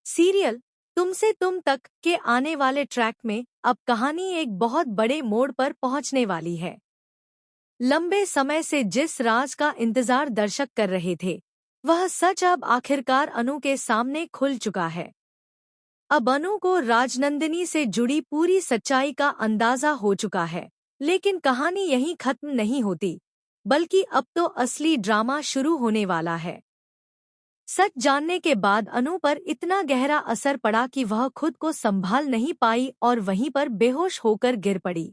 Serial तुमसे तुम तक के आने वाले ट्रैक में अब कहानी एक बहुत बड़े मोड़ पर पहुंचने वाली है। लंबे समय से जिस राज का इंतजार दर्शक कर रहे थे, वह सच अब आखिरकार अनु के सामने खुल चुका है। अब अनु को राजनंदिनी से जुड़ी पूरी सच्चाई का अंदाजा हो चुका है। लेकिन कहानी यहीं खत्म नहीं होती, बल्कि अब तो असली ड्रामा शुरू होने वाला है। सच जानने के बाद अनु पर इतना गहरा असर पड़ा कि वह खुद को संभाल नहीं पाई और वहीं पर बेहोश होकर गिर पड़ी।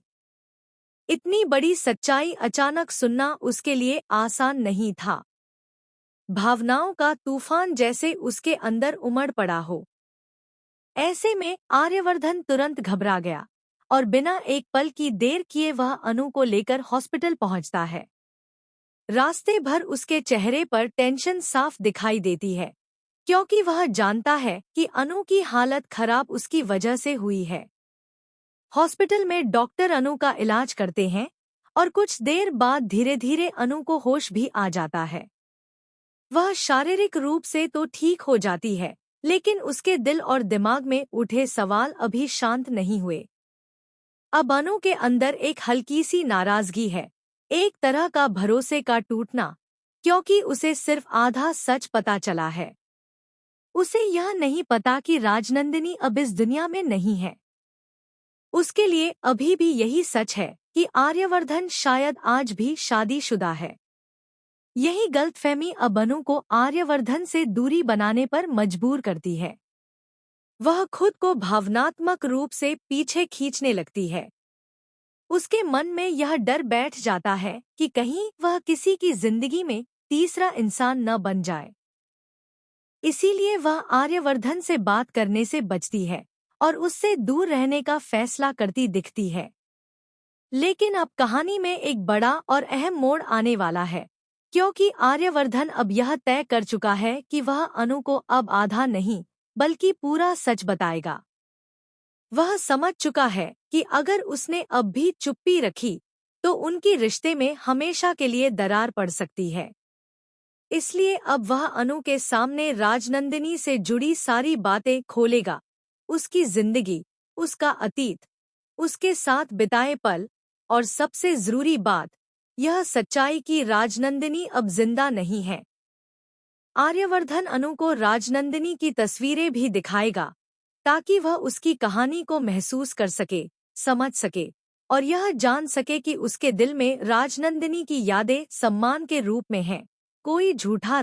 इतनी बड़ी सच्चाई अचानक सुनना उसके लिए आसान नहीं था। भावनाओं का तूफान जैसे उसके अंदर उमड़ पड़ा हो। ऐसे में आर्यवर्धन तुरंत घबरा गया और बिना एक पल की देर किए वह अनु को लेकर हॉस्पिटल पहुंचता है। रास्ते भर उसके चेहरे पर टेंशन साफ दिखाई देती है, क्योंकि वह जानता है कि अनु की हालत खराब उसकी वजह से हुई है। हॉस्पिटल में डॉक्टर अनु का इलाज करते हैं और कुछ देर बाद धीरे धीरे अनु को होश भी आ जाता है। वह शारीरिक रूप से तो ठीक हो जाती है, लेकिन उसके दिल और दिमाग में उठे सवाल अभी शांत नहीं हुए। अब अनु के अंदर एक हल्की सी नाराजगी है, एक तरह का भरोसे का टूटना, क्योंकि उसे सिर्फ आधा सच पता चला है। उसे यह नहीं पता कि राजनंदिनी अब इस दुनिया में नहीं है। उसके लिए अभी भी यही सच है कि आर्यवर्धन शायद आज भी शादीशुदा है। यही गलतफहमी अब अनु को आर्यवर्धन से दूरी बनाने पर मजबूर करती है। वह खुद को भावनात्मक रूप से पीछे खींचने लगती है। उसके मन में यह डर बैठ जाता है कि कहीं वह किसी की जिंदगी में तीसरा इंसान न बन जाए। इसीलिए वह आर्यवर्धन से बात करने से बचती है और उससे दूर रहने का फैसला करती दिखती है। लेकिन अब कहानी में एक बड़ा और अहम मोड़ आने वाला है, क्योंकि आर्यवर्धन अब यह तय कर चुका है कि वह अनु को अब आधा नहीं बल्कि पूरा सच बताएगा। वह समझ चुका है कि अगर उसने अब भी चुप्पी रखी तो उनकी रिश्ते में हमेशा के लिए दरार पड़ सकती है। इसलिए अब वह अनु के सामने राजनंदिनी से जुड़ी सारी बातें खोलेगा, उसकी जिंदगी, उसका अतीत, उसके साथ बिताए पल और सबसे जरूरी बात, यह सच्चाई कि राजनंदिनी अब जिंदा नहीं है। आर्यवर्धन अनु को राजनंदिनी की तस्वीरें भी दिखाएगा, ताकि वह उसकी कहानी को महसूस कर सके, समझ सके और यह जान सके कि उसके दिल में राजनंदिनी की यादें सम्मान के रूप में हैं, कोई झूठा